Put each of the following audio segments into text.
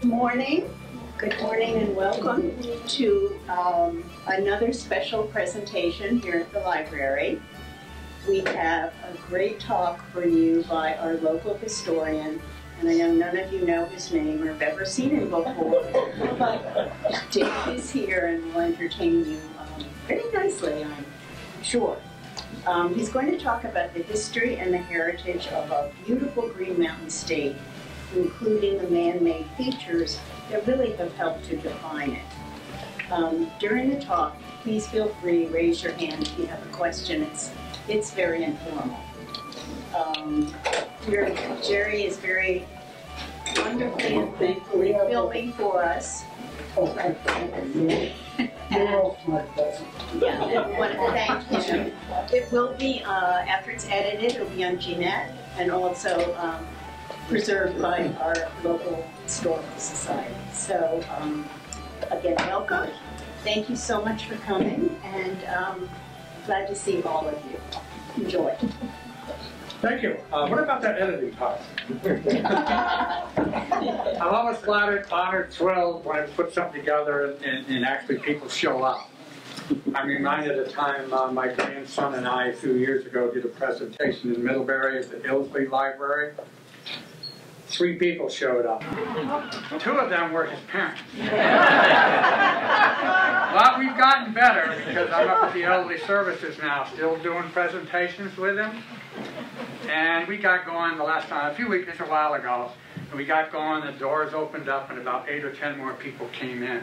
Morning. Good morning and welcome to another special presentation here at the library. We have a great talk for you by our local historian, and I know none of you know his name or have ever seen him before, but Dave is here and will entertain you very nicely, I'm sure. He's going to talk about the history and the heritage of our beautiful Green Mountain State, including the man-made features that really have helped to define it. During the talk, please feel free to raise your hand if you have a question. It's very informal. Jerry is very wonderfully and thankfully filming for us. Yeah, I want to thank him. It will be, after it's edited, it'll be on GNet and also preserved by our local historical society. So again, welcome. Thank you so much for coming, and glad to see all of you. Enjoy. Thank you. What about that editing part? I'm always flattered, honored, thrilled when I put something together and actually people show up. I'm reminded of the time my grandson and I, a few years ago, did a presentation in Middlebury at the Ilsley Library. 3 people showed up. 2 of them were his parents. But we've gotten better because I'm up at the elderly services now, still doing presentations with him. And we got going the last time, a while ago, and we got going, the doors opened up, and about 8 or 10 more people came in.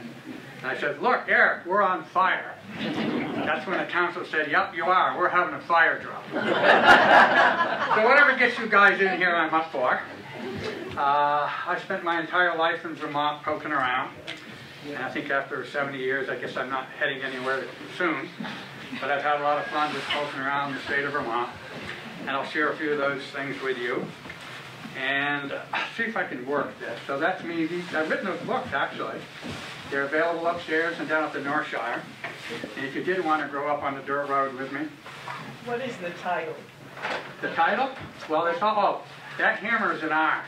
And I said, "Look, Eric, we're on fire." That's when the council said, "Yep, you are. We're having a fire drill." So whatever gets you guys in here, I'm up for. I spent my entire life in Vermont poking around, and I think after 70 years, I guess I'm not heading anywhere soon, but I've had a lot of fun just poking around the state of Vermont, and I'll share a few of those things with you, and see if I can work this. So that's me. I've written those books, actually. They're available upstairs and down at the Northshire, and if you did want to grow up on the dirt road with me. What is the title? The title? Well, that hammer is an R.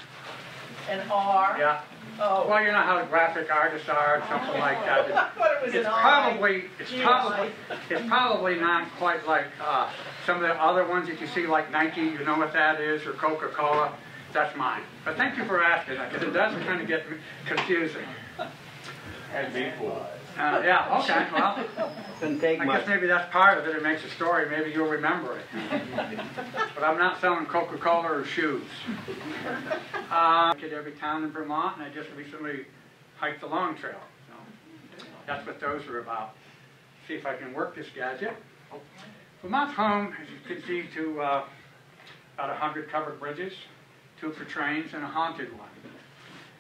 An R? Yeah. Oh. Well, you know how graphic artists are, something like that. I thought it was an R. It's probably not quite like some of the other ones that you see, like Nike. You know what that is, or Coca-Cola. That's mine. But thank you for asking, because it does kind of get confusing. And me for. Yeah. Okay. Well, Doesn't take much. I guess maybe that's part of it. It makes a story. Maybe you'll remember it. But I'm not selling Coca-Cola or shoes. I hit every town in Vermont, and I just recently hiked the Long Trail. So that's what those are about. See if I can work this gadget. Vermont's home, as you can see, to about 100 covered bridges, 2 for trains, and a haunted one.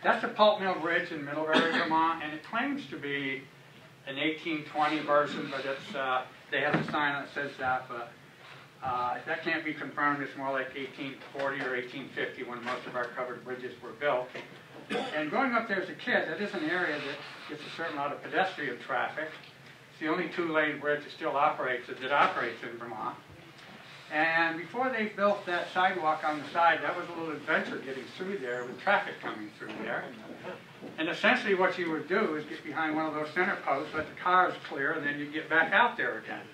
That's the Pulp Mill Bridge in Middlebury, Vermont, and it claims to be an 1820 version, but it's they have a sign that says that, but that can't be confirmed. It's more like 1840 or 1850 when most of our covered bridges were built. And growing up there as a kid, that is an area that gets a certain amount of pedestrian traffic. It's the only 2-lane bridge that still operates in Vermont. And before they built that sidewalk on the side, that was a little adventure getting through there with traffic coming through there. And essentially what you would do is get behind one of those center posts, let the cars clear, and then you get back out there again.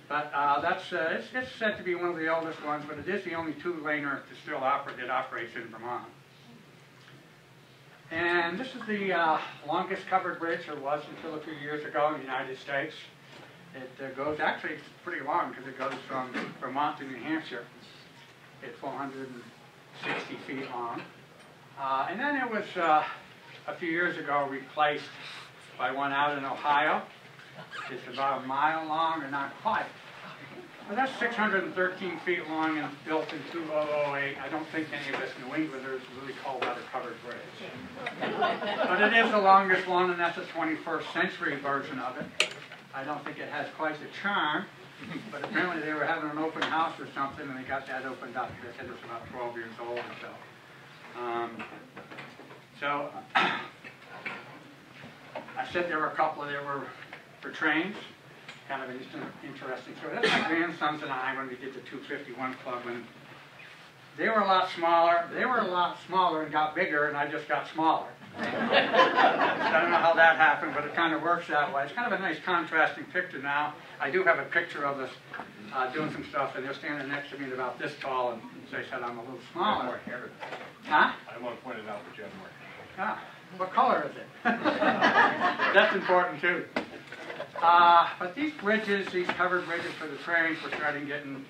But it's said to be one of the oldest ones, but it is the only 2-laner that still operates in Vermont. And this is the longest covered bridge there was until a few years ago in the United States. It goes, actually it's pretty long because it goes from Vermont to New Hampshire. It's 460 feet long. And then it was, a few years ago, replaced by one out in Ohio. It's about 1 mile long, or not quite. But that's 613 feet long and built in 2008. I don't think any of us New Englanders really call that a covered bridge. But it is the longest one, and that's a 21st century version of it. I don't think it has quite the charm, but apparently they were having an open house or something, and they got that opened up. They said it was about 12 years old or so. I said there were a couple that were for trains. Kind of an interesting story. That's my grandsons and I when we did the 251 Club, and They were a lot smaller. They were a lot smaller and got bigger, and I just got smaller. I don't know how that happened, but it kind of works that way. It's kind of a nice contrasting picture now. I do have a picture of us doing some stuff, and they're standing next to me about this tall, and they said I'm a little smaller. More hair. Huh? I want to point it out that you have more hair. Ah, what color is it? That's important too. But these bridges, these covered bridges for the trains, were starting getting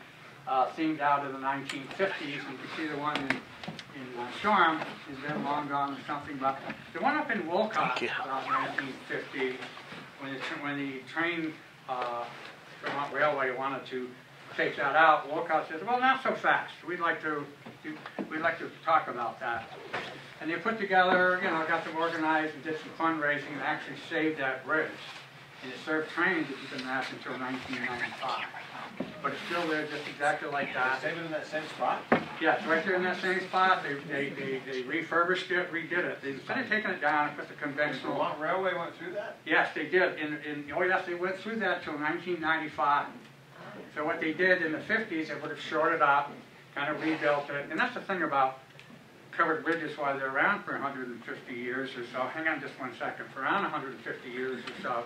themed out in the 1950s, and you can see the one in Shoreham has been long gone or something, but the one up in Wolcott about 1950, when the train Vermont Railway wanted to take that out, Wolcott says, well, not so fast. We'd like to talk about that. And they put together, got them organized and did some fundraising and actually saved that bridge. And it served trains, if you can imagine, until 1995. But it's still there just exactly like that. Save it in that same spot? Yes, right there in that same spot. They refurbished it, redid it. Instead of taking it down and put the conventional... Vermont Railway went through that? Yes, they did. Oh yes, they went through that till 1995. So what they did in the 50s, they would have shorted up, kind of rebuilt it. And that's the thing about covered bridges, why they're around for 150 years or so. Hang on just one second. For around 150 years or so,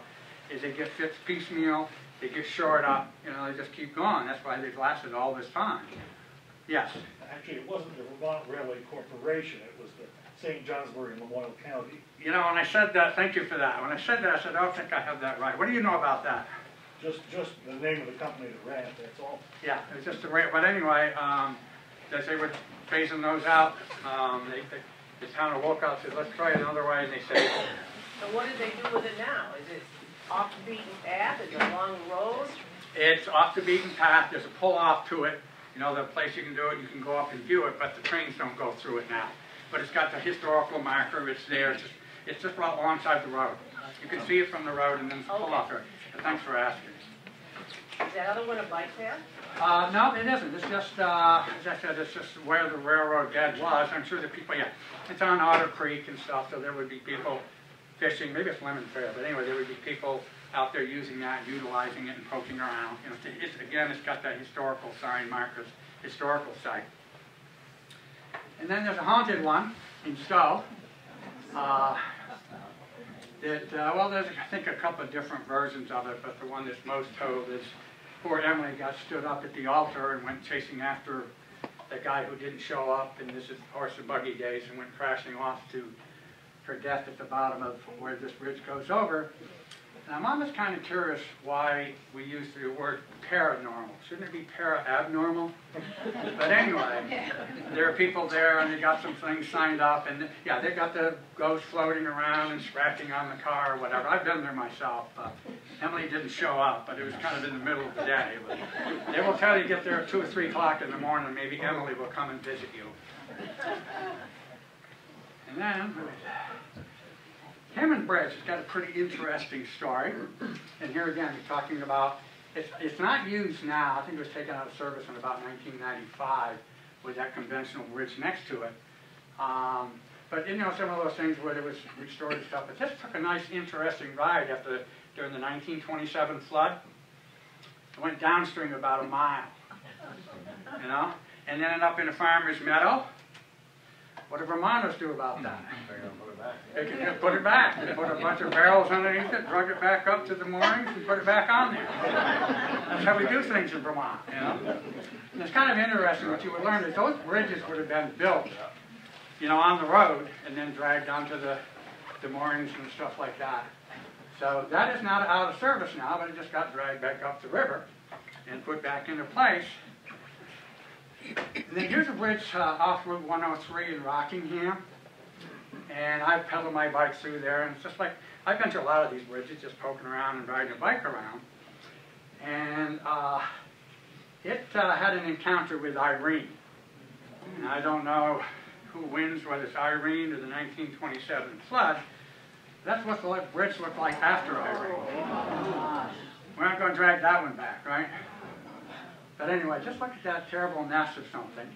is they get fixed piecemeal, they get shored up, they just keep going. That's why they've lasted all this time. Yes? Actually, it wasn't the Vermont Railway Corporation, it was the St. Johnsbury and Lamoille County. When I said that, thank you for that. When I said that, I said, I don't think I have that right. What do you know about that? Just the name of the company that ran it, that's all. Yeah, it was just the way, but anyway, as they were phasing those out, the town of Wolcott said, let's try it another way, and they said, So what do they do with it now? Is it off the beaten path? Is it along the road? it's off the beaten path, there's a pull-off to it, the place you can do it, you can go up and view it, but the trains don't go through it now. But it's got the historical marker, it's there, it's just right alongside the road. You can see it from the road, and then it's a pull-off there. But thanks for asking. Is that other one a bike path? No, it isn't. It's just, as I said, it's just where the railroad bed was. I'm sure the people, it's on Otter Creek and stuff, so there would be people fishing. Maybe it's Lemon Fair, but anyway, there would be people out there using that, utilizing it, and poking around. Again, it's got that historical sign markers, historical site. And then there's a haunted one in Stowe. There's, I think, a couple of different versions of it, but the one that's most told is poor Emily got stood up at the altar and went chasing after the guy who didn't show up, and this is horse and buggy days, and went crashing off to her death at the bottom of where this bridge goes over. And I'm almost kind of curious why we use the word paranormal. Shouldn't it be para-abnormal? But anyway, there are people there, and they got some things signed up, and they got the ghost floating around and scratching on the car or whatever. I've been there myself. Emily didn't show up, but it was kind of in the middle of the day. But they will tell you get there at 2 or 3 o'clock in the morning, maybe Emily will come and visit you. And then, Hammond Bridge has got a pretty interesting story. And here again, we're talking about, it's not used now. I think it was taken out of service in about 1995 with that conventional bridge next to it. But some of those things where it was restored and stuff. But this took a nice, interesting ride during the 1927 flood. It went downstream about a mile, and ended up in a farmer's meadow. What do Vermonters do about that? They can just put it back. They put a bunch of barrels underneath it, drug it back up to the moorings, and put it back on there. That's how we do things in Vermont, And it's kind of interesting what you would learn is those bridges would have been built, on the road, and then dragged onto the moorings and stuff like that. So that is not out of service now, but it just got dragged back up the river and put back into place. And then here's a bridge off Route 103 in Rockingham. And I pedal my bike through there, and it's just like, I've been to a lot of these bridges, just poking around and riding a bike around. And it had an encounter with Irene. And I don't know who wins, whether it's Irene or the 1927 flood. That's what the bridge looked like after Irene. We're not going to drag that one back, right? But anyway, just look at that terrible mess of something.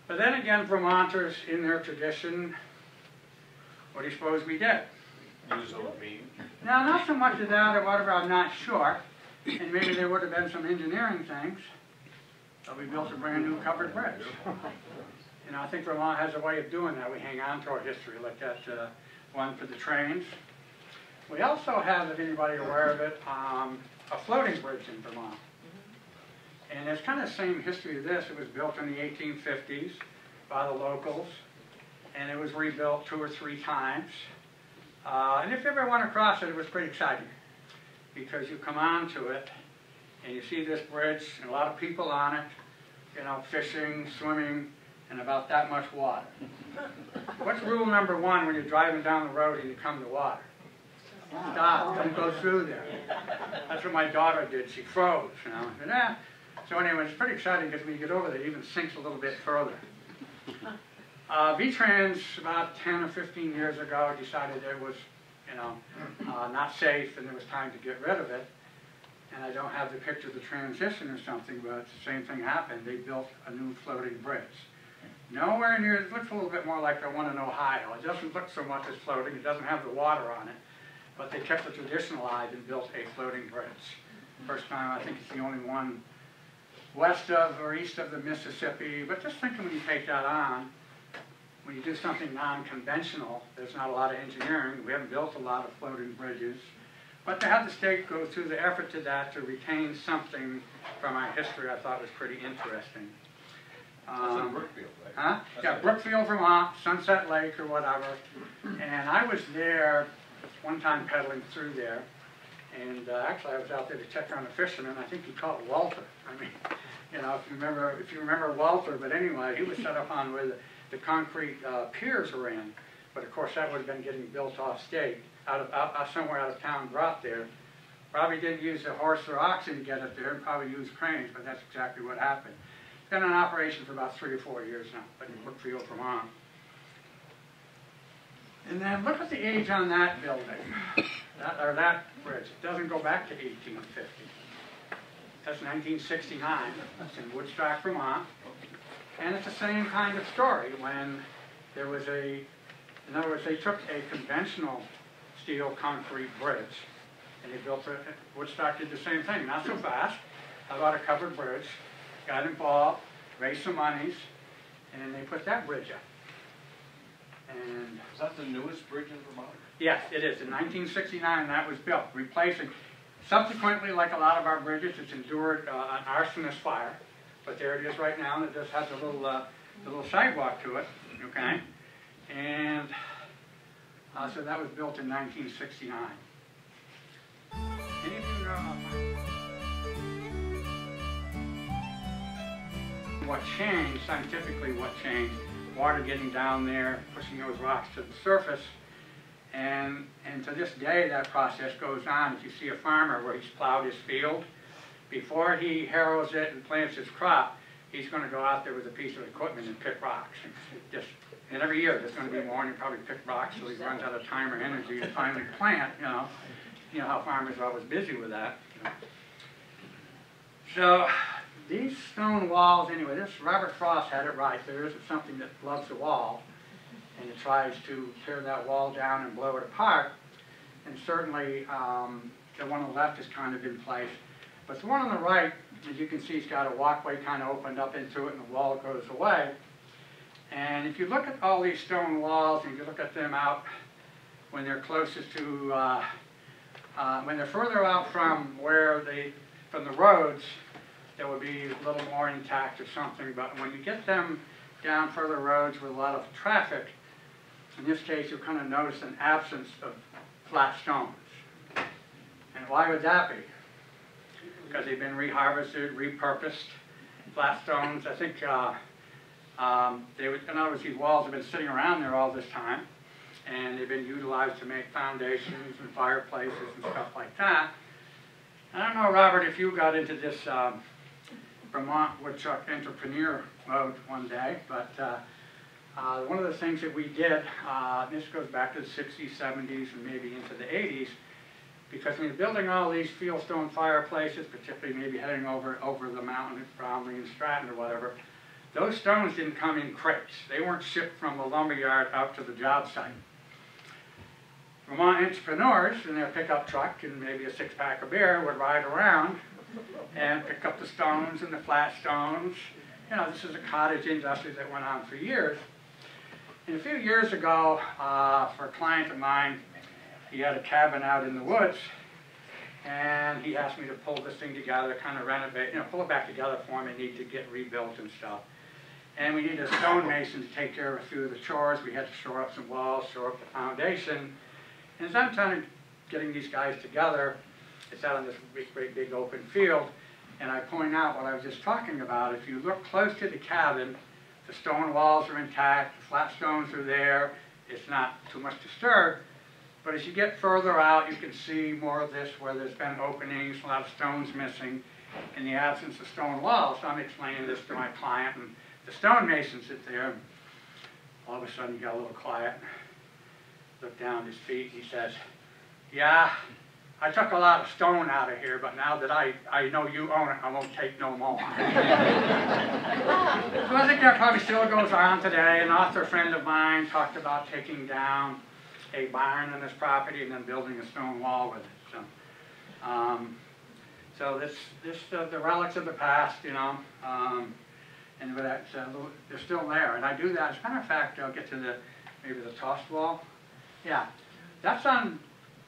But then again, Vermonters, in their tradition, what do you suppose we did? Use old beam. Now, not so much of that or whatever, I'm not sure. And maybe there would have been some engineering things. So we built a brand new covered bridge. You know, I think Vermont has a way of doing that. We hang on to our history, like that one for the trains. We also have, if anybody aware of it, a floating bridge in Vermont. And it's kind of the same history as this. It was built in the 1850s by the locals, and it was rebuilt 2 or 3 times. And if you ever went across it, it was pretty exciting, because you come onto it, and you see this bridge, and a lot of people on it, you know, fishing, swimming, and about that much water. What's rule number 1 when you're driving down the road and you come to water? Stop, don't go through there. That's what my daughter did, she froze, you know. And, so anyway, it's pretty exciting, because when you get over there, it even sinks a little bit further. V-Trans, about 10 or 15 years ago, decided it was, you know, not safe, and it was time to get rid of it. And I don't have the picture of the transition or something, but the same thing happened. They built a new floating bridge. Nowhere near, it looks a little bit more like the one in Ohio. It doesn't look so much as floating, it doesn't have the water on it, but they kept the tradition alive and built a floating bridge. First time, I think it's the only one west of or east of the Mississippi. But just thinking, when you take that on, when you do something non-conventional, there's not a lot of engineering. We haven't built a lot of floating bridges. But to have the state go through the effort to that, to retain something from our history, I thought was pretty interesting. That's in Brookfield, right? Huh? Yeah, Brookfield, Vermont, Sunset Lake or whatever. And I was there one time pedaling through there. And actually, I was out there to check on a fisherman. I think he caught Walter. I mean, you know, if you remember Walter. But anyway, he was set up on where the concrete piers were in. But of course, that would have been getting built off state, somewhere out of town, brought there. Probably didn't use a horse or oxen to get it there, and probably used cranes. But that's exactly what happened. It's been in operation for about 3 or 4 years now, but in Brookfield, Vermont. And then look at the age on that building, that bridge. It doesn't go back to 1850. That's 1969. It's in Woodstock, Vermont. And it's the same kind of story. When there was in other words, they took a conventional steel concrete bridge, and they built it. Woodstock did the same thing, not so fast. How about a covered bridge? Got involved, raised some monies, and then they put that bridge up. And Is that the newest bridge in Vermont? yes, it is. In 1969, that was built, replacing. Subsequently, like a lot of our bridges, it's endured an arsonist fire. But there it is right now, and it just has a little sidewalk to it, okay? And so that was built in 1969. Any of you know what changed, scientifically what changed? Water getting down there, pushing those rocks to the surface. And to this day, that process goes on. If you see a farmer where he's plowed his field, before he harrows it and plants his crop, he's going to go out there with a piece of equipment and pick rocks. And every year there's going to be more, and he'll probably pick rocks till he runs out of time or energy to finally plant, you know. You know how farmers are always busy with that. You know. So these stone walls, anyway, this Robert Frost had it right. There isn't something that floods the wall, and it tries to tear that wall down and blow it apart. And certainly the one on the left is kind of in place. But the one on the right, as you can see, it's got a walkway kind of opened up into it, and the wall goes away. And if you look at all these stone walls, and you look at them out when they're closest to, when they're further out from from the roads, they would be a little more intact or something. But when you get them down further roads with a lot of traffic, in this case, you'll kind of notice an absence of flat stones. And why would that be? Because they've been reharvested, repurposed. Flat stones, I think, in other words, these walls have been sitting around there all this time, and they've been utilized to make foundations and fireplaces and stuff like that. I don't know, Robert, if you got into this Vermont woodchuck entrepreneur mode one day, but one of the things that we did, this goes back to the 60s, 70s, and maybe into the 80s, because when you're building all these fieldstone fireplaces, particularly maybe heading over the mountain at Bromley and Stratton or whatever, those stones didn't come in crates. They weren't shipped from the lumberyard out to the job site. Vermont entrepreneurs in their pickup truck and maybe a 6-pack of beer would ride around and pick up the stones and the flat stones. You know, this is a cottage industry that went on for years. And a few years ago, for a client of mine, he had a cabin out in the woods, and he asked me to pull this thing together, kind of renovate, you know, pull it back together for him. It needed to get rebuilt and stuff. And we needed a stonemason to take care of a few of the chores. We had to shore up some walls, shore up the foundation. And as I'm trying to getting these guys together, it's out on this great big open field, and I point out what I was just talking about. If you look close to the cabin, the stone walls are intact, the flat stones are there, it's not too much disturbed. But as you get further out, you can see more of this where there's been openings, a lot of stones missing, in the absence of stone walls. So I'm explaining this to my client, and the stonemason sits there, and all of a sudden he got a little quiet, looked down at his feet, he says, "Yeah, I took a lot of stone out of here, but now that I know you own it, I won't take no more." So I think that probably still goes on today. An author friend of mine talked about taking down a barn on this property and then building a stone wall with it. So, the relics of the past, you know, and that's, they're still there. And I do that. As a matter of fact, I'll get to maybe the tossed wall. Yeah, that's on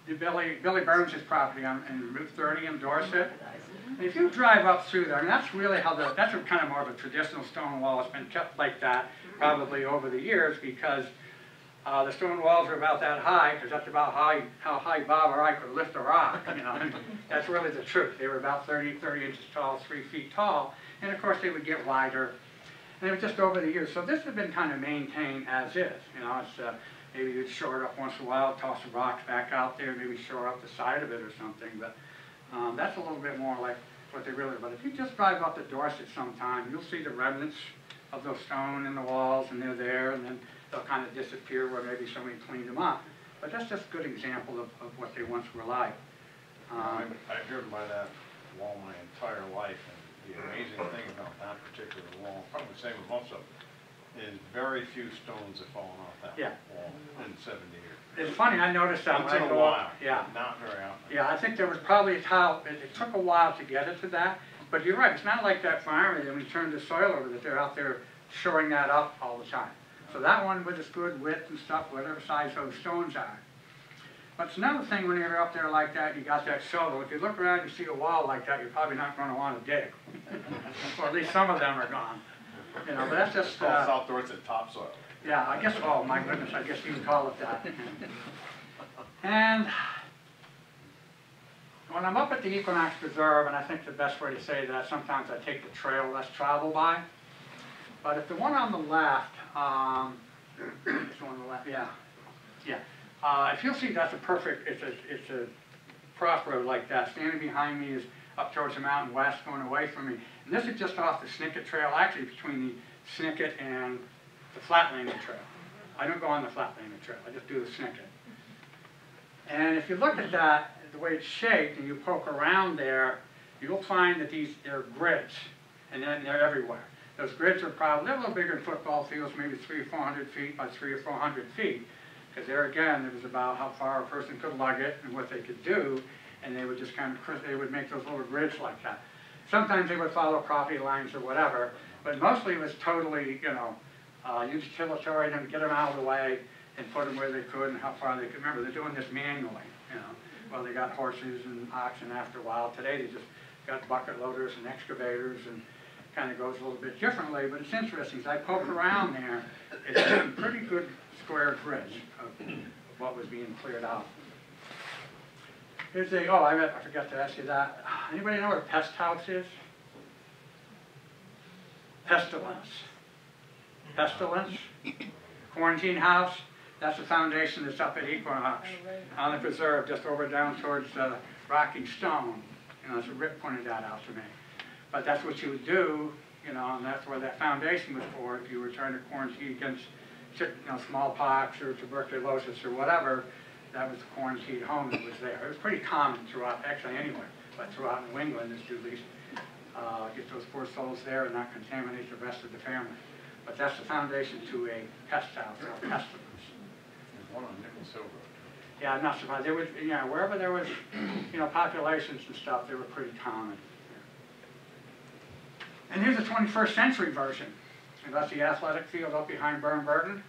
Billy Burns' property on Route 30 in Dorset. And if you drive up through there, and that's really how that's a kind of more of a traditional stone wall. It's been kept like that probably over the years because the stone walls are about that high, because that's about how high Bob or I could lift a rock, you know. That's really the truth. They were about 30 inches tall, 3 feet tall, and of course they would get wider. And it was just over the years. So this has been kind of maintained as is, you know. It's maybe you'd shore it up once in a while, toss the rocks back out there, maybe shore up the side of it or something. But that's a little bit more like what they really are. But if you just drive up to Dorset sometime, you'll see the remnants of those stone in the walls, and they're there, and then they'll kind of disappear where maybe somebody cleaned them up. But that's just a good example of what they once were like. I've driven by that wall my entire life, and the amazing thing about that particular wall, probably the same with most of them, is very few stones have fallen off that wall in 70 years. It's funny, I noticed that Once when in I a go while, up. Yeah. not very often. Yeah, I think there was probably a tile, it took a while to get it to that, but you're right, it's not like that farm, and when you turn the soil over, that they're out there shoring that up all the time. So that one with its good width and stuff, whatever size those stones are. But it's another thing when you're up there like that, you got that shovel. If you look around and you see a wall like that, you're probably not going to want to dig. Or at least some of them are gone. You know, but that's just... It's called South Dorset topsoil. Yeah, I guess, oh my goodness, I guess you can call it that. And when I'm up at the Equinox Preserve, and I think the best way to say that, sometimes I take the trail less traveled by. But if the one on the left, this one on the left, if you'll see, that's a perfect, it's a crossroad like that. Standing behind me is up towards the mountain west, going away from me. And this is just off the Snicket Trail, actually between the Snicket and the Flat Landing Trail. I don't go on the Flat Landing Trail, I just do the Snicket. And if you look at that, the way it's shaped, and you poke around there, you'll find that they're grids, and then they're everywhere. Those grids are probably a little bigger than football fields, maybe 300 or 400 feet by 300 or 400 feet. Because there again, it was about how far a person could lug it and what they could do, and they would just kind of, they would make those little grids like that. Sometimes they would follow property lines or whatever, but mostly it was totally, you know, utilitarian, and get them out of the way and put them where they could and how far they could. Remember, they're doing this manually, you know. Well, they got horses and oxen after a while. Today they just got bucket loaders and excavators, and kind of goes a little bit differently, but it's interesting. As I poke around there, it's a pretty good square grids of what was being cleared out. Here's I forgot to ask you that. Anybody know what a pest house is? Pestilence. Pestilence. Quarantine house. That's the foundation that's up at Equinox on the preserve, just over down towards Rocky Stone. You know, so Rick pointed that out to me. But that's what you would do, you know, and that's where that foundation was for. If you were trying to quarantine against, you know, smallpox or tuberculosis or whatever, that was the quarantine home that was there. It was pretty common throughout, actually anywhere, but throughout New England is to at least get those poor souls there and not contaminate the rest of the family. But that's the foundation to a pest house or pestilence. There's one on Nichols Hill Road. Yeah, I'm not surprised. They would, you know, wherever there was, you know, populations and stuff, they were pretty common. And here's a 21st century version. And that's the athletic field up behind Burton.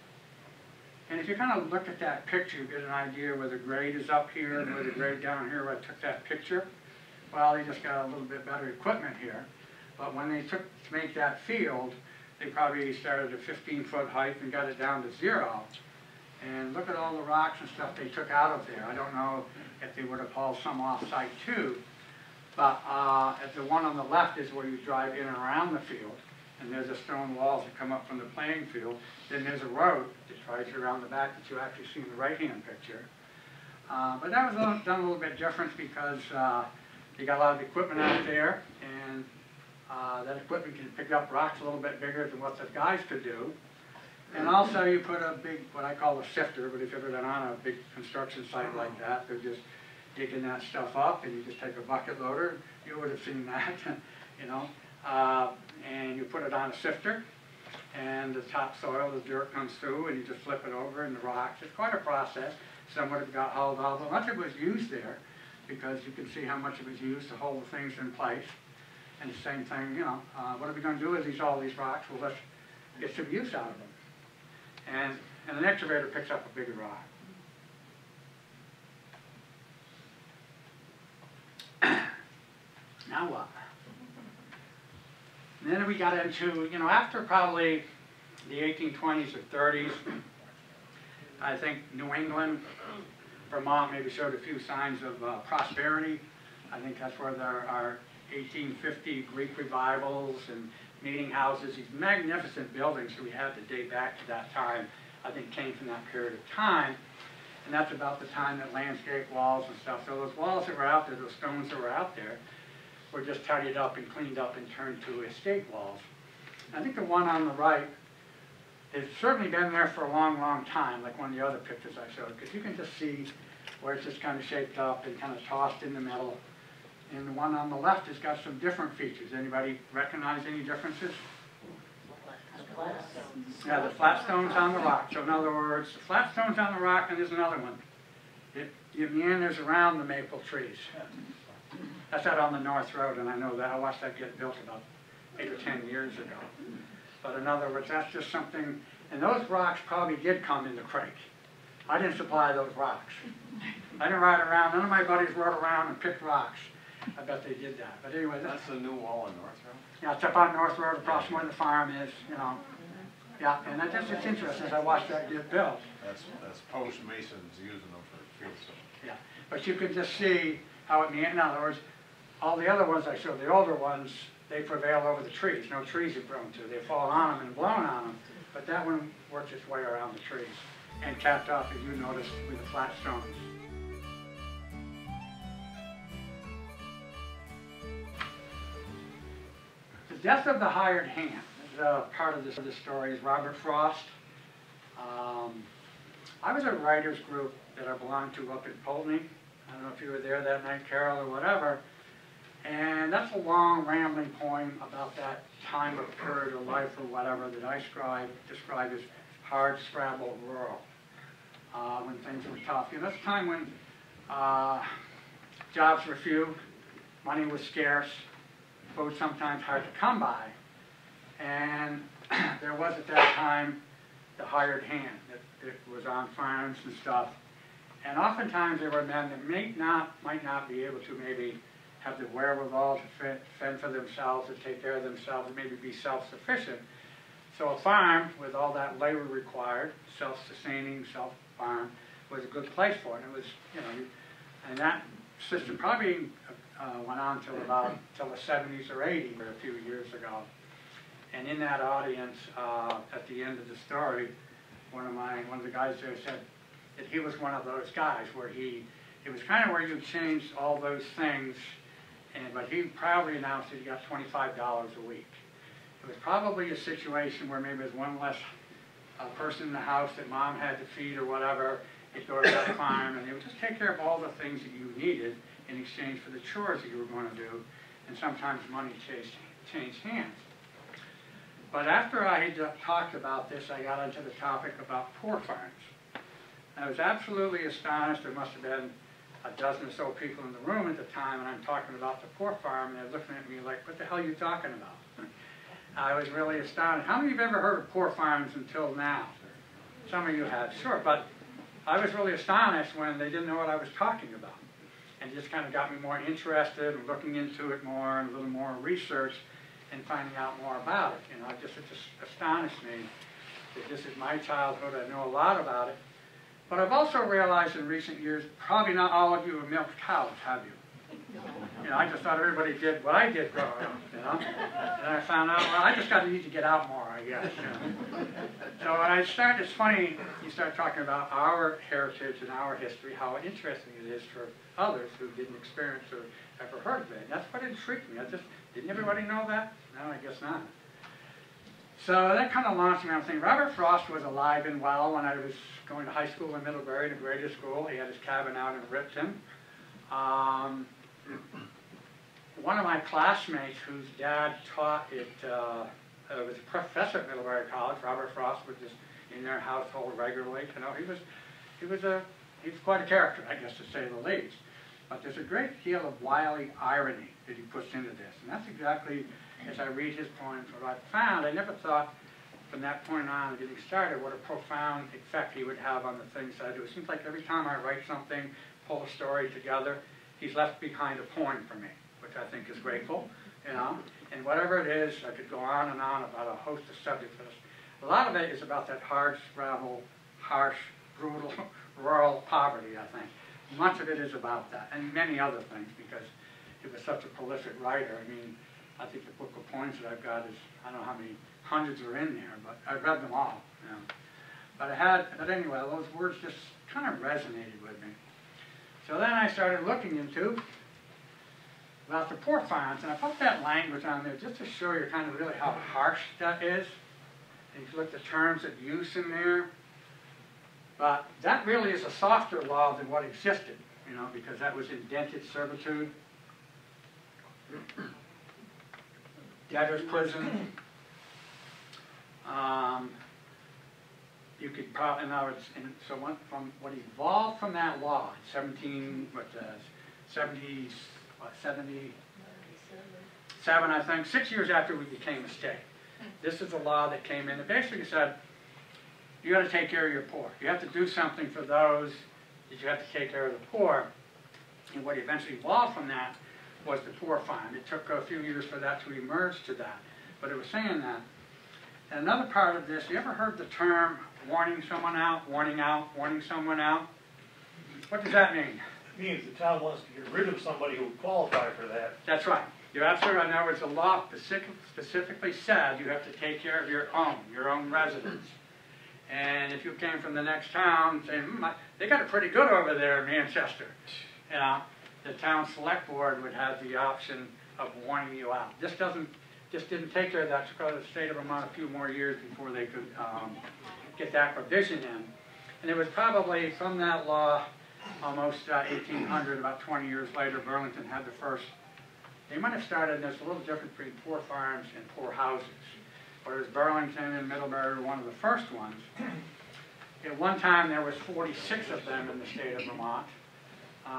And if you kind of look at that picture, you get an idea where the grade is up here and where the grade down here where I took that picture. Well, they just got a little bit better equipment here. But when they took to make that field, they probably started at 15-foot height and got it down to 0. And look at all the rocks and stuff they took out of there. I don't know if they would have hauled some off-site too. But at the one on the left is where you drive in and around the field. And there's the stone walls that come up from the playing field. Then there's a road that drives you around the back that you actually see in the right-hand picture. But that was done a little bit different because you got a lot of equipment out there, and that equipment can pick up rocks a little bit bigger than what the guys could do. And also you put a big, what I call a sifter, but if you've ever been on a big construction site like that, they're just digging that stuff up, and you just take a bucket loader, you would have seen that, you know, and you put it on a sifter, and the topsoil, the dirt comes through, and you just flip it over, and the rocks. It's quite a process. Some would have got hauled out, but much of it was used there, because you can see how much it was used to hold the things in place. And the same thing, you know, what are we going to do with all these rocks? Well, let's get some use out of them. And an excavator picks up a bigger rock. Now what? And then we got into, you know, after probably the 1820s or 30s, I think New England, Vermont maybe showed a few signs of prosperity. I think that's where there are 1850 Greek revivals and meeting houses, these magnificent buildings that we have to date back to that time, I think came from that period of time. And that's about the time that landscape walls and stuff, so those walls that were out there, those stones that were out there, were just tidied up and cleaned up and turned to estate walls. I think the one on the right has certainly been there for a long, long time, like one of the other pictures I showed, because you can just see where it's just kind of shaped up and kind of tossed in the middle. And the one on the left has got some different features. Anybody recognize any differences? Yeah, the flat stones on the rock. So in other words, the flat stones on the rock, and there's another one. It meanders around the maple trees. That's out on the North Road, and I know that. I watched that get built about 8 or 10 years ago. But in other words, that's just something, and those rocks probably did come in the creek. I didn't supply those rocks. I didn't ride around, none of my buddies rode around and picked rocks. I bet they did that. But anyway, That's the new wall in North Road? yeah, it's up on North Road across from where the farm is, you know. Yeah, and it's interesting as I watched that get built. That's post masons using them for field stone. Yeah, but you can just see how it meanders. In other words, all the other ones I showed, the older ones, they prevail over the trees. No trees have grown to. They've fallen on them and blown on them. But that one works its way around the trees and capped off, as you noticed, with the flat stones. The death of the hired hand is part of this story. Is Robert Frost. I was a writers group that I belonged to up in Poultney. I don't know if you were there that night, Carol, or whatever. And that's a long, rambling poem about that time or period of life or whatever that I describe as hard, scrabble, rural, when things were tough. You know, that's a time when jobs were few, money was scarce, food sometimes hard to come by, and there was at that time the hired hand that was on farms and stuff. And oftentimes there were men that might not be able to maybe have the wherewithal to fend for themselves, to take care of themselves, and maybe be self-sufficient. So a farm, with all that labor required, self-sustaining, self-farm, was a good place for it. And it was, you know, and that system probably went on till the 70s or 80s, or a few years ago. And in that audience, at the end of the story, one of the guys there said that he was one of those guys where it was kind of where you changed all those things, but he proudly announced that he got $25 a week. It was probably a situation where maybe there's one less person in the house that mom had to feed or whatever. He'd go to that farm, and they would just take care of all the things that you needed in exchange for the chores that you were going to do, and sometimes money changed hands. But after I had talked about this, I got into the topic about poor farms. I was absolutely astonished. There must have been a dozen or so people in the room at the time, and I'm talking about the poor farm, and they're looking at me like, what the hell are you talking about? I was really astonished. How many of you have ever heard of poor farms until now? Some of you have, sure, but I was really astonished when they didn't know what I was talking about. And it just kind of got me more interested in looking into it more and a little more research and finding out more about it. You know, it just astonished me that this is my childhood. I know a lot about it. But I've also realized in recent years, probably not all of you have milked cows, have you? You know, I just thought everybody did what I did growing up, you know? And I found out, well, I just need to get out more, I guess, you know? So when I started, it's funny, you start talking about our heritage and our history, how interesting it is for others who didn't experience or ever heard of it. And that's what intrigued me. Didn't everybody know that? No, I guess not. So that kind of launched me. I'm thinking, Robert Frost was alive and well when I was going to high school in Middlebury, the greatest school. He had his cabin out in Ripton. One of my classmates whose dad taught was a professor at Middlebury College. Robert Frost was just in their household regularly. You know, he was quite a character, I guess, to say the least. But there's a great deal of wily irony that he puts into this, and that's exactly, as I read his poems, what I found. I never thought from that point on, getting started, what a profound effect he would have on the things I do. It seems like every time I write something, pull a story together, he's left behind a poem for me, which I think is grateful, you know. And whatever it is, I could go on and on about a host of subjects. A lot of it is about that hard scrabble, harsh, brutal, rural poverty, I think. Much of it is about that, and many other things, because he was such a prolific writer. I mean, I think the book of poems that I've got is, I don't know how many hundreds are in there, but I've read them all, you know. But anyway, those words just kind of resonated with me. So then I started looking into about the poor farms, and I put that language on there just to show you kind of really how harsh that is. And if you look at the terms of use in there, but that really is a softer law than what existed, you know, because that was indented servitude, debtor's prison. You could probably, now it's, and so from what evolved from that law, 77, I think, 6 years after we became a state. This is a law that came in that basically said, you got to take care of your poor. You have to do something for those that you have to take care of the poor. And what eventually evolved from that was the poor farm. It took a few years for that to emerge to that. But it was saying that. And another part of this, you ever heard the term warning someone out, warning someone out? What does that mean? It means the town wants to get rid of somebody who would qualify for that. That's right. You're absolutely right. In other words, the law specifically said you have to take care of your own residents. And if you came from the next town saying, they got it pretty good over there in Manchester, you know, the town select board would have the option of warning you out. This didn't take care of that. It took the state of Vermont a few more years before they could get that provision in. And it was probably from that law, almost 1800, about 20 years later, Burlington had the first. They might have started, and there's a little difference between poor farms and poor houses. Whereas Burlington and Middlebury were one of the first ones. At one time, there was 46 of them in the state of Vermont,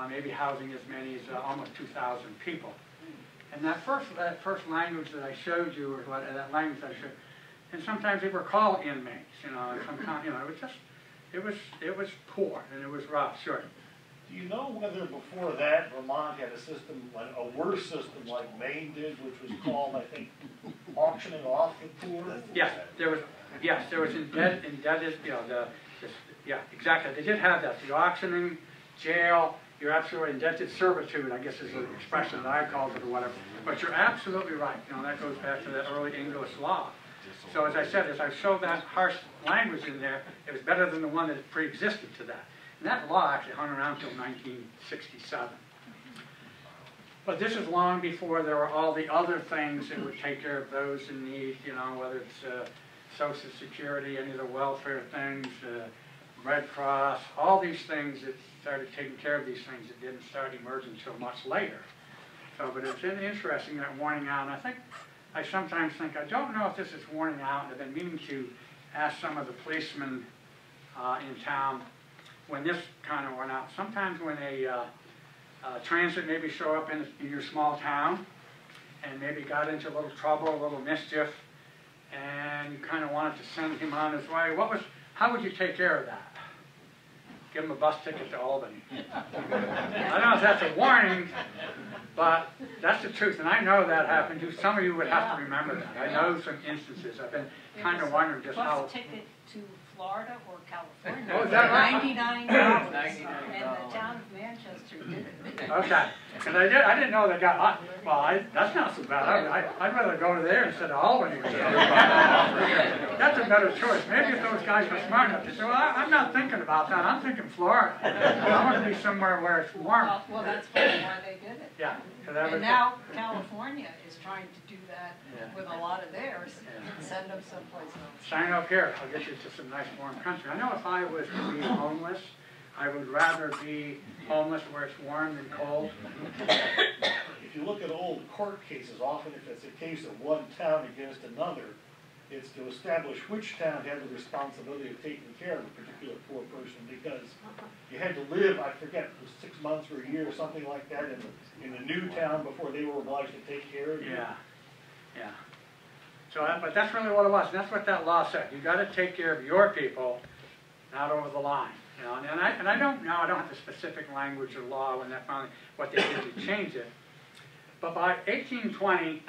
maybe housing as many as almost 2,000 people. And that first language that I showed you, or that language I showed, and sometimes they were called inmates, you know, and sometimes, you know, it was poor and it was rough, sure. Do you know whether before that Vermont had a system, a worse system like Maine did, which was called, I think, auctioning off the poor? Yes, there was indebted, you know, yeah, exactly. They did have that. The auctioning, jail, you're absolutely indebted servitude, I guess is the expression that I called it or whatever. But you're absolutely right. You know, that goes back to that early English law. So as I said, as I showed that harsh language in there, it was better than the one that pre-existed to that. And that law actually hung around until 1967. But this is long before there were all the other things that would take care of those in need, you know, whether it's Social Security, any of the welfare things, Red Cross, all these things that started taking care of these things that didn't start emerging until much later. So, but it's interesting that warning out, and I sometimes think, I don't know if this is warning out, and I've been meaning to ask some of the policemen in town when this kind of went out. Sometimes when a transit maybe show up in your small town and maybe got into a little trouble, a little mischief, and you kind of wanted to send him on his way. How would you take care of that? Give him a bus ticket to Albany. I don't know if that's a warning, but that's the truth, and I know that happened too. Some of you would have to remember that. I know some instances. I've been kind of wondering just how. Bus ticket to Florida or California. Oh, is that right? $99. And the town of Manchester did it. Okay, because I didn't know they got, that's not so bad. I'd rather go to there instead of Albany. That's a better choice. Maybe if those guys were smart enough to say, well, I'm not thinking about that. I'm thinking Florida. I want to be somewhere where it's warm. Well, that's probably why they did it. Yeah. And now California is trying to do that with a lot of theirs and send them someplace else. Sign up here. I'll get you to some nice warm country. I know if I was to be homeless, I would rather be homeless where it's warm than cold. If you look at old court cases, often if it's a case of one town against another, it's to establish which town had the responsibility of taking care of a particular poor person, because you had to live, I forget, it was 6 months or a year or something like that in the new town before they were obliged to take care of you. Yeah, yeah. So, but that's really what it was, and that's what that law said. You got to take care of your people, not over the line. You know, and I don't know. I don't have the specific language or law when that finally what they did to change it. But by 1820,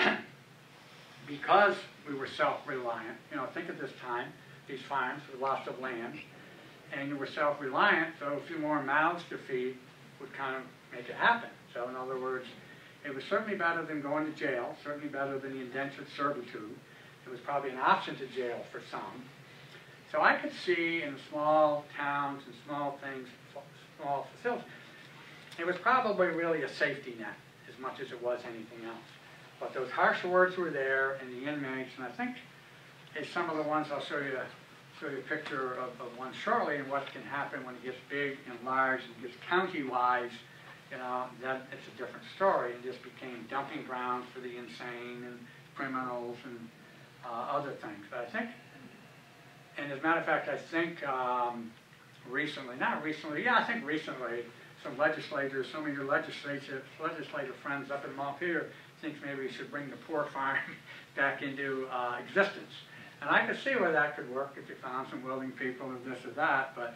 because we were self-reliant, you know, think of this time, these farms, the loss of land, and you were self-reliant, so a few more mouths to feed would kind of make it happen. So in other words, it was certainly better than going to jail, certainly better than the indentured servitude. It was probably an option to jail for some. So I could see in small towns and small things, small facilities, it was probably really a safety net as much as it was anything else. But those harsh words were there, and the inmates, and I think some of the ones I'll show you a picture of one shortly, and what can happen when it gets big and large and gets county-wise. You know, that it's a different story. It just became dumping grounds for the insane and criminals and other things. But I think, and as a matter of fact, I think recently, I think recently, some legislators, some of your legislative friends up in Montpelier thinks maybe we should bring the poor farm back into existence. And I could see where that could work if you found some willing people or this or that, but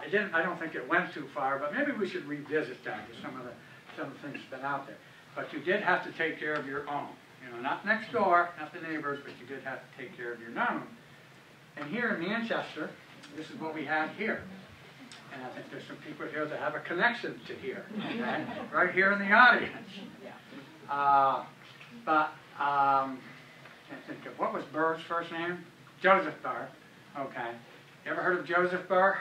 it didn't. I don't think it went too far, but maybe we should revisit that with some of the things that's been out there. But you did have to take care of your own. You know, not next door, not the neighbors, but you did have to take care of your own. And here in Manchester, this is what we have here. And I think there's some people here that have a connection to here, okay? Right here in the audience. Can't think of, what was Burr's first name? Joseph Burr. Okay. You ever heard of Joseph Burr?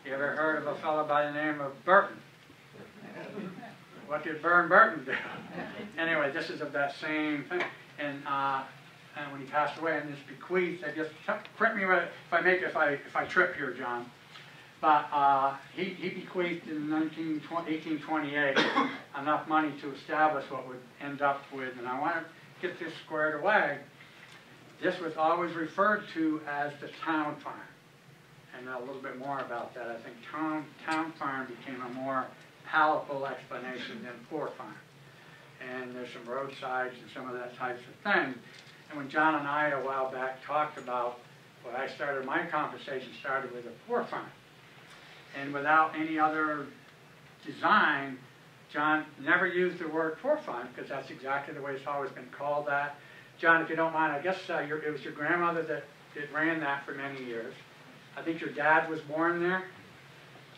You ever heard of a fellow by the name of Burton? What did Burr and Burton do? Anyway, this is of that same thing. And when he passed away, and this bequeath, I just correct me if I trip here, John. But he bequeathed in 1828 enough money to establish what would end up with, and I want to get this squared away. This was always referred to as the town farm. And a little bit more about that. I think town farm became a more palatable explanation than poor farm. And there's some roadsides and some of that types of thing. And when John and I a while back talked about, well, my conversation started with a poor farm. And without any other design, John never used the word poor farm, because that's exactly the way it's always been called that. John, if you don't mind, I guess it was your grandmother that ran that for many years. I think your dad was born there.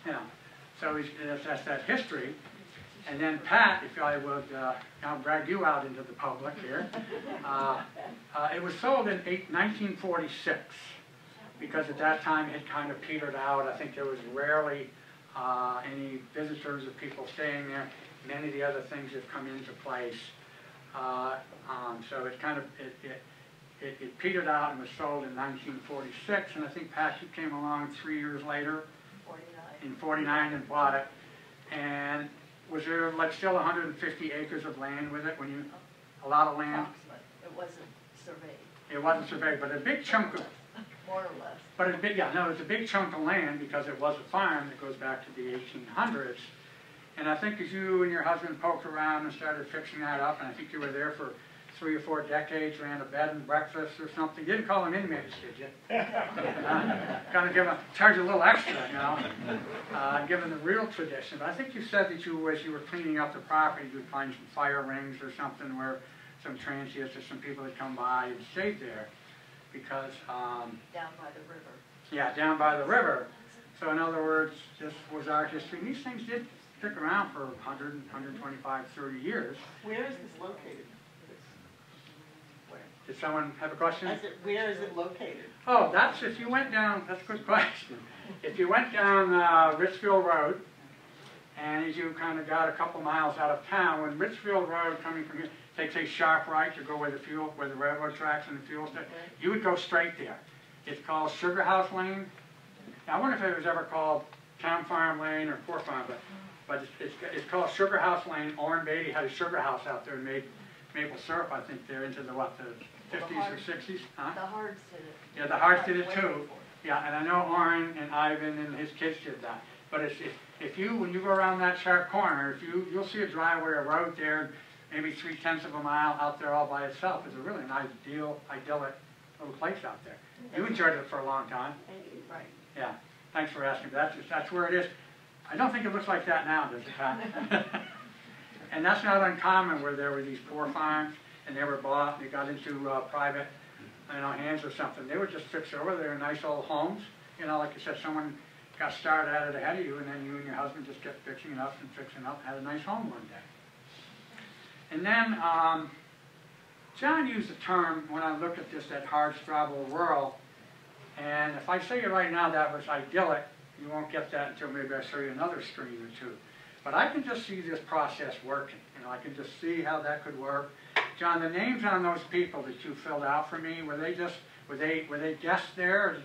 You know, so that's that history. And then Pat, if I would, I'll drag you out into the public here. It was sold in 1946, because at that time it had kind of petered out. I think there was rarely any visitors or people staying there. Many of the other things have come into place. So it kind of, it petered out and was sold in 1946. And I think Pat, you came along 3 years later. 49. In 49 and bought it. And was there like still 150 acres of land with it when you, a lot of land? It wasn't surveyed. It wasn't surveyed, but a big chunk of, More or less. but it was a big chunk of land, because it was a farm that goes back to the 1800s. And I think as you and your husband poked around and started fixing that up, and I think you were there for 3 or 4 decades, ran a bed and breakfast or something. You didn't call them inmates, did you? Kind of charge a little extra, you know, given the real tradition. But I think you said that as you were cleaning up the property, you'd find some fire rings or something where some transients or some people had come by and stayed there because... Down by the river. Yeah, down by the river. So in other words, this was our history. And these things did stick around for 100, 125, 30 years. Where is this located? Did someone have a question? I said, where is it located? Oh, that's if you went down, that's a good question. If you went down Richfield Road, and as you kind of got a couple miles out of town, when Richfield Road coming from here takes a sharp right to go where the railroad tracks and the fuel station, you would go straight there. It's called Sugar House Lane. Now, I wonder if it was ever called Town Farm Lane or Poor Farm, but it's called Sugar House Lane. Orrin Beatty had a sugar house out there and made maple syrup, I think, there into the 50s or 60s? Huh? The Hards did it. Yeah, the Hards did it too. Yeah, and I know Orrin and Ivan and his kids did that. But when you go around that sharp corner, you'll see a driveway, a road there, maybe 3/10 of a mile out there all by itself. It's a really nice, idyllic little place out there. You enjoyed it for a long time. Right. Yeah, thanks for asking. That's where it is. I don't think it looks like that now, does it, Pat? And that's not uncommon where there were these poor farms and they were bought, they got into private hands or something. They would just fix over there nice old homes. You know, like you said, someone got started at it ahead of you, and then you and your husband just kept fixing it up and fixing it up and had a nice home one day. And then John used the term, when I looked at this, that hardscrabble rural. And if I say it right now, that was idyllic. You won't get that until maybe I show you another screen or two. But I can just see this process working. You know, I can just see how that could work. John, the names on those people that you filled out for me, were they guests there, or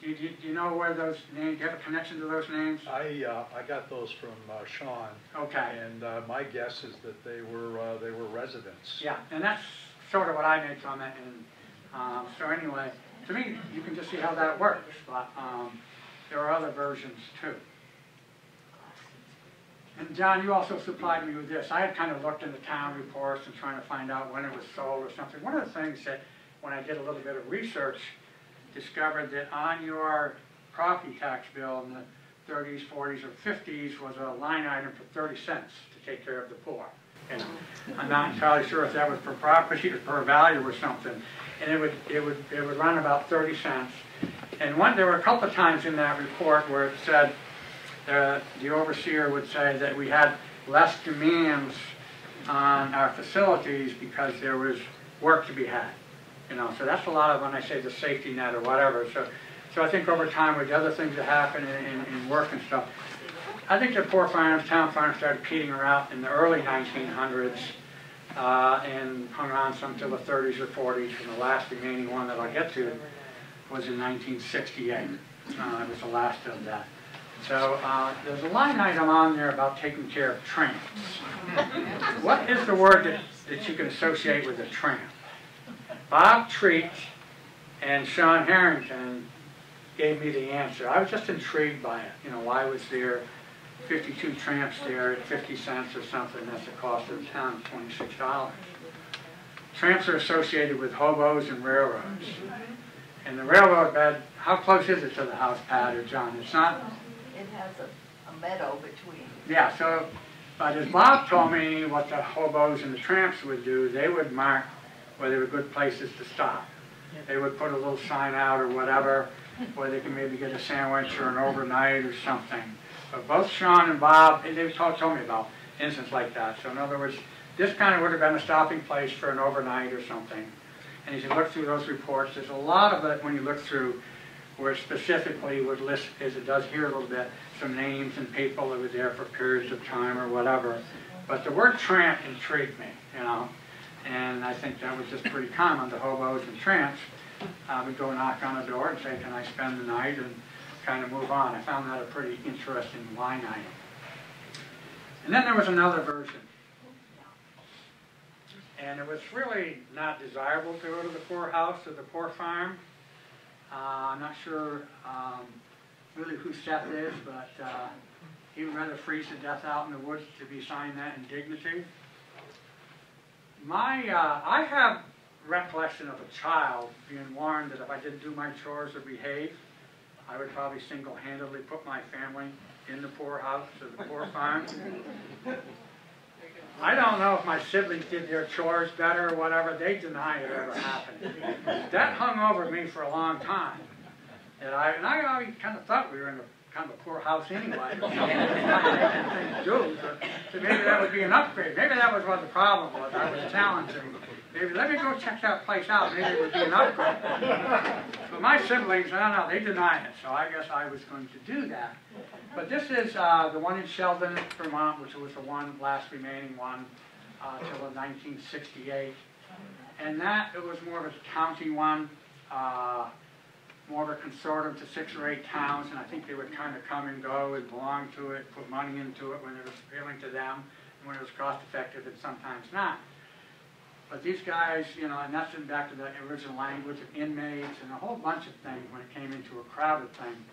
do you know where those names? Do you have a connection to those names? I got those from Sean. Okay. And my guess is that they were residents. Yeah, and that's sort of what I made from it. And so anyway, to me, you can just see how that works. But there are other versions too. And John, you also supplied me with this. I had kind of looked in the town reports and trying to find out when it was sold or something. One of the things that, when I did a little bit of research, discovered that on your property tax bill in the 30s, 40s, or 50s was a line item for 30 cents to take care of the poor. And I'm not entirely sure if that was per property or per value or something. And it would run about 30 cents. And there were a couple of times in that report where it said, the overseer would say that we had less demands on our facilities because there was work to be had. You know, so that's a lot of when I say the safety net or whatever. So I think over time with the other things that happen in work and stuff, I think the poor farms, town farms started peteling out in the early 1900s and hung on some till the 30s or 40s, and the last remaining one that I'll get to was in 1968. It was the last of that. So there's a line item on there about taking care of tramps. What is the word that you can associate with a tramp? Bob Treat and Sean Harrington gave me the answer. I was just intrigued by it. You know, why was there 52 tramps there at 50 cents or something? That's the cost of the town, $26. Tramps are associated with hobos and railroads. And the railroad bed, how close is it to the house, Pat or John? It's not... It has a meadow between. Yeah, so, but as Bob told me what the hobos and the tramps would do, they would mark where there were good places to stop. They would put a little sign out or whatever, where they could maybe get a sandwich or an overnight or something. But both Sean and Bob, they told me about instances like that. So in other words, this kind of would have been a stopping place for an overnight or something. And as you look through those reports, there's a lot of it when you look through where it specifically would list, as it does here a little bit, some names and people that were there for periods of time or whatever. But the word tramp intrigued me, you know. And I think that was just pretty common. The hobos and tramps would go knock on the door and say, can I spend the night, and kind of move on. I found that a pretty interesting line item. And then there was another version. And it was really not desirable to go to the poor house or the poor farm. I'm not sure really who Seth is, but he would rather freeze to death out in the woods to be signed that in dignity. I have recollection of a child being warned that if I didn't do my chores or behave, I would probably single-handedly put my family in the poorhouse or the poor farm. I don't know if my siblings did their chores better or whatever. They deny it ever happened. That hung over me for a long time. And I always kind of thought we were in a kind of a poor house anyway. So maybe that would be an upgrade. Maybe that was what the problem was. I was challenging. Maybe let me go check that place out. Maybe it would be an upgrade. But my siblings, I don't know, they deny it. So I guess I was going to do that. But this is the one in Sheldon, Vermont, which was the last remaining one till 1968. And that, it was more of a county one, more of a consortium to 6 or 8 towns, and I think they would kind of come and go and belong to it, put money into it when it was appealing to them, and when it was cost effective, and sometimes not. But these guys, you know, and that's back to the original language of inmates and a whole bunch of things when it came into a crowded thing.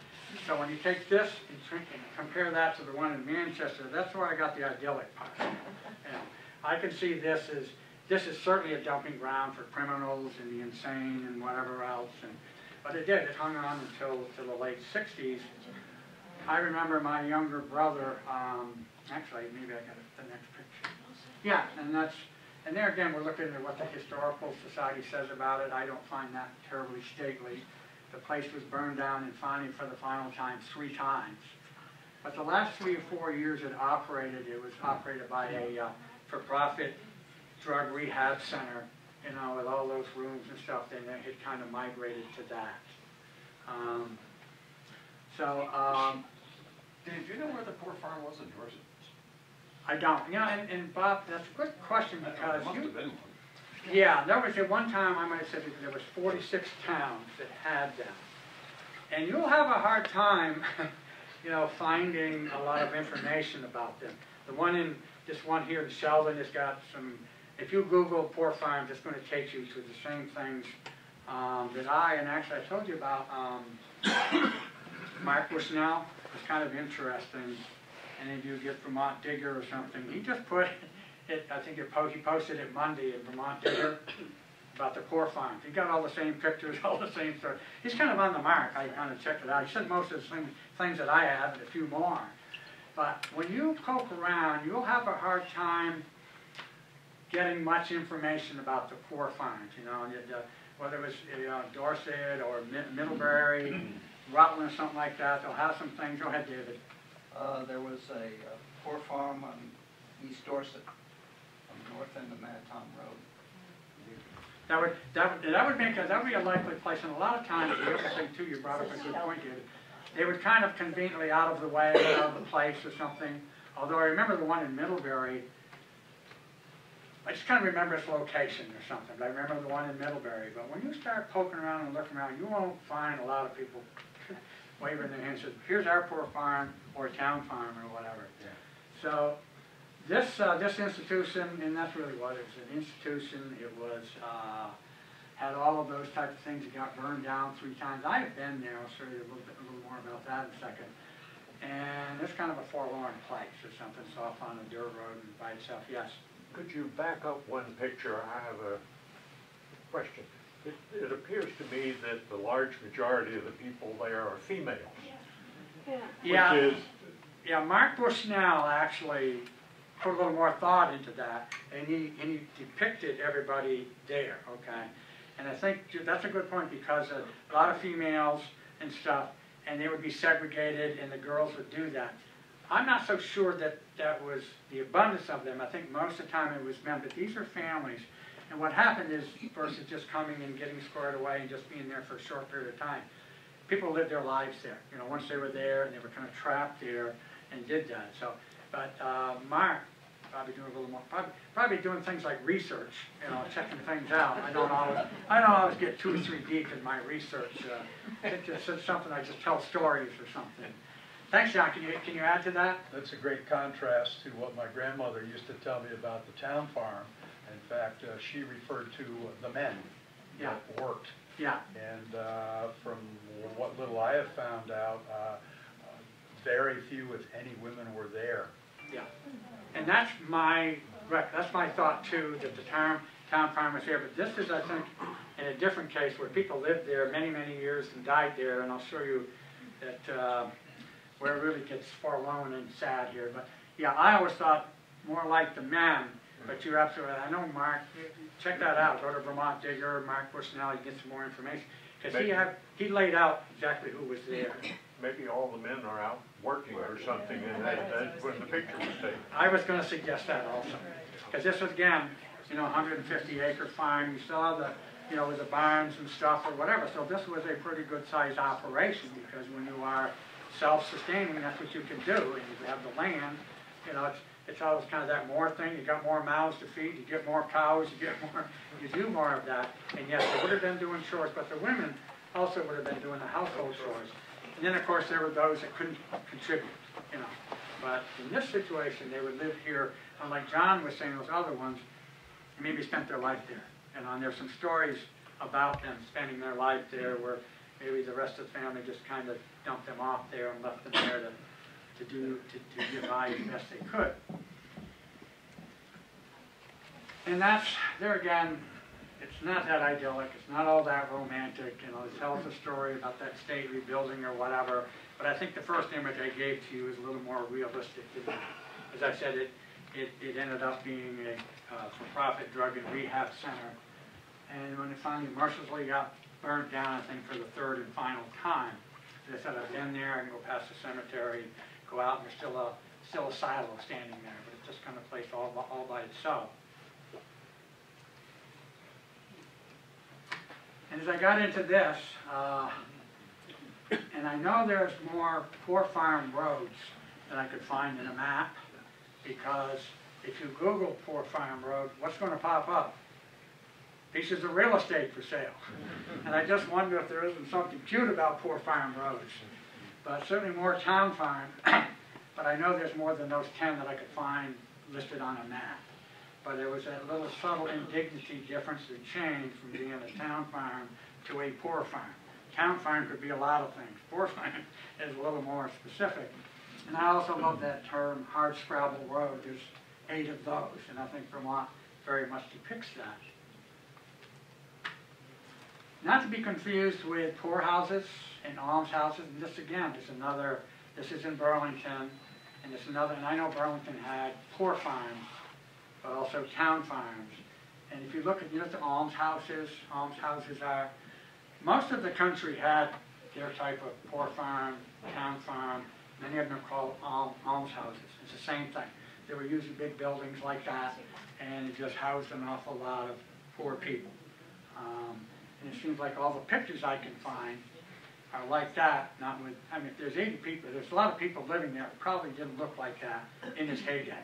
So when you take this and compare that to the one in Manchester, that's where I got the idyllic part. You know, I can see this is certainly a dumping ground for criminals and the insane and whatever else. But it did. It hung on until the late 60s. I remember my younger brother. Actually, maybe I got the next picture. Yeah, and there again, we're looking at what the Historical Society says about it. I don't find that terribly stately. The place was burned down and finally for the final time 3 times. But the last 3 or 4 years it was operated by a for-profit drug rehab center, you know, with all those rooms and stuff. Then they had kind of migrated to that. Dave, do you know where the poor farm was in Dorset? I don't. You know, and Bob, that's a good question because There must have been one. yeah, there was at one time, I might have said there was 46 towns that had them. And you'll have a hard time, you know, finding a lot of information about them. This one here in Sheldon has got some, if you Google poor farms, it's going to take you to the same things that actually I told you about Mark Bushnell. It's kind of interesting. And if you get Vermont Digger or something, he just put it, I think he posted it Monday in Vermont Digger about the poor farms. He got all the same pictures, all the same stuff. He's kind of on the mark. I kind of checked it out. He said most of the things that I have and a few more. But when you poke around, you'll have a hard time getting much information about the poor farms, you know, whether it was Dorset or Middlebury, Rutland, something like that. They'll have some things. Go ahead, David. There was a poor farm on East Dorset, on the north end of Madatom Road. That would be a likely place, and a lot of times the other thing too, you brought up a good point, David. They would kind of conveniently out of the way, out of the place or something. Although I remember the one in Middlebury. I just kind of remember its location or something. But I remember the one in Middlebury. But when you start poking around and looking around, you won't find a lot of people waving their hands and says, "Here's our poor farm," or town farm or whatever. Yeah. So this institution, and that's really what it was, an institution. It was had all of those types of things. It got burned down 3 times. I have been there. I'll show you a little more about that in a second. And it's kind of a forlorn place or something. It's off on a dirt road and by itself. Yes. Could you back up one picture? I have a question. It appears to me that the large majority of the people there are females. Yeah. Mark Bushnell actually put a little more thought into that, and he depicted everybody there. Okay, and I think that's a good point because a lot of females and stuff, and they would be segregated, and the girls would do that. I'm not so sure that was the abundance of them. I think most of the time it was men, but these are families. And what happened is, versus just coming and getting squared away and just being there for a short period of time, people lived their lives there. You know, once they were there and they were kind of trapped there and did that. So, but Mark probably doing a little more, probably doing things like research, you know, checking things out. I don't always get 2 or 3 deep in my research. It's just something I just tell stories or something. Thanks, John. Can you add to that? That's a great contrast to what my grandmother used to tell me about the town farm. In fact, she referred to the men that worked. Yeah. And from what little I have found out, very few, if any, women were there. Yeah. And that's my Right, that's my thought too, that the town farm was here, but this is, I think, in a different case where people lived there many, many years and died there, and I'll show you that, where it really gets forlorn and sad here. But yeah, I always thought more like the men, but you're absolutely right. I know Mark, check that out, go to Vermont Digger, Mark Bushnell, you get some more information. Because he laid out exactly who was there. Maybe all the men are out working or something, and that's when the picture was taken. I was gonna suggest that also. Because this was, again, 150 acre farm, you saw the, with the barns and stuff or whatever. So this was a pretty good sized operation, because when you are self-sustaining, that's what you can do. And you have the land, it's always kind of that more thing. You got more mouths to feed, you get more cows, you do more of that. And yes, they would have been doing chores, but the women also would have been doing the household chores. And then, of course, there were those that couldn't contribute, But in this situation, they would live here, unlike John was saying, those other ones, maybe spent their life there. And there's some stories about them spending their life there where maybe the rest of the family just kind of dumped them off there and left them there to get by as best they could. And that's, there again, it's not that idyllic, it's not all that romantic, it tells a story about that state rebuilding or whatever, but I think the first image I gave to you is a little more realistic. As I said, it ended up being a for-profit drug and rehab center, and when it finally mercilessly got burnt down, I think for the third and final time, as I said, I've been there, I can go past the cemetery, go out, and there's still a silo standing there, but it's just kind of placed all by itself. And as I got into this, and I know there's more Poor Farm roads than I could find in a map, because if you Google Poor Farm Road, what's going to pop up? Pieces of real estate for sale. And I just wonder if there isn't something cute about Poor Farm roads. But certainly more town farm, but I know there's more than those 10 that I could find listed on a map. But there was that little subtle indignity difference and change from being a town farm to a poor farm. Town farm could be a lot of things. Poor farm is a little more specific. And I also love that term, hard scrabble road. There's 8 of those, and I think Vermont very much depicts that. Not to be confused with poorhouses and almshouses. And this again is another, this is in Burlington, and it's another, and I know Burlington had poor farms, but also town farms. And if you look at, the almshouses are, most of the country had their type of poor farm, town farm. Many of them are called almshouses. It's the same thing. They were usually big buildings like that, and it just housed an awful lot of poor people. And it seems like all the pictures I can find are like that, not with, if there's 80 people, there's a lot of people living there, it probably didn't look like that in its heyday.